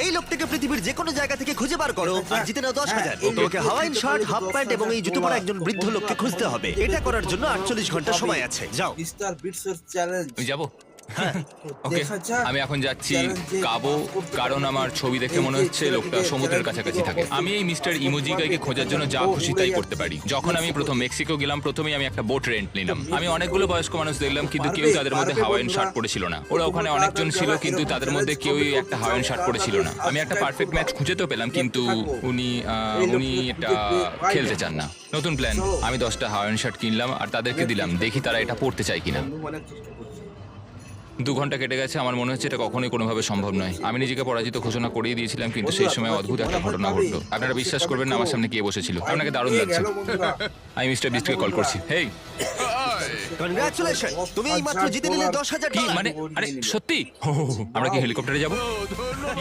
এই লোকটাকে পৃথিবীর যে কোনো জায়গা থেকে খুঁজে বার করো আর জিতে নাও 10,000। এই তোমাকে লোকটা হাওয়াইন হচ্ছে শার্ট, বড় হাফ প্যান্ট এবং এই জুতো পরা একজন বৃদ্ধ লোককে খুঁজতে হবে। এটা করার জন্য 48 ঘন্টা সময় আছে। যাও। মিস্টার বিটসের চ্যালেঞ্জ আমি যাবো ওকে দেখা যাক আমি এখন যাচ্ছি চ্যালেঞ্জে কাবো পাস করতে কারণ পারবে। আমার ছবি দেখে এই মনে যে হচ্ছে লোকটা ছেলেটিকে সমুদ্রের চ্যালেঞ্জ কাছাকাছি দিতে থাকে হবে। আমি এই মিস্টার ইমোজিকাইকে খোঁজার জন্য যা ও খুশি উড়ে তাই যাচ্ছে। করতে পারি যখন আমি প্রথম মেক্সিকো গেলাম প্রথমেই আমি একটা বোট রেন্ট নিলাম আমি অনেকগুলো বয়স্ক মানুষ দেখলাম কিন্তু কেউ তাদের মধ্যে হাওয়াইন শার্ট পরেছিল না ওরা ওখানে অনেকজন ছিল কিন্তু তাদের মধ্যে কেউই একটা হাওয়াইন শার্ট পরেছিল না আমি একটা পারফেক্ট ম্যাচ খুঁজে তো পেলাম কিন্তু উনি এটা খেলতে চান না নতুন প্ল্যান আমি 10টা হাওয়াইন শার্ট কিনলাম আর তাদেরকে দিলাম দেখি তারা এটা পরতে চায় কিনা বন্ধু অনেক চেষ্টা করছে। 2 ঘন্টা কেটে গেছে আমার মনে হচ্ছে এটা কখনোই কোনোভাবে সম্ভব নয় আমি নিজেকে পরাজিত ঘোষণা করিয়ে দিয়েছিলাম কিন্তু সেই সময় অদ্ভুত একটা ঘটনা ঘটলো আপনারা বিশ্বাস করবেন না আমার সামনে কে বসেছিল আপনাকে দারুণ এই লাগছে গেল বন্ধুরা। আমি মিস্টার বিস্টকে কল করছি হেই কনগ্রাচুলেশন, তুমি এই মাত্র জিতে নিলে 10,000 কি ডলার। মানে আরে সত্যি আমরা কি হেলিকপ্টারে যাবো ও ধন্যবাদ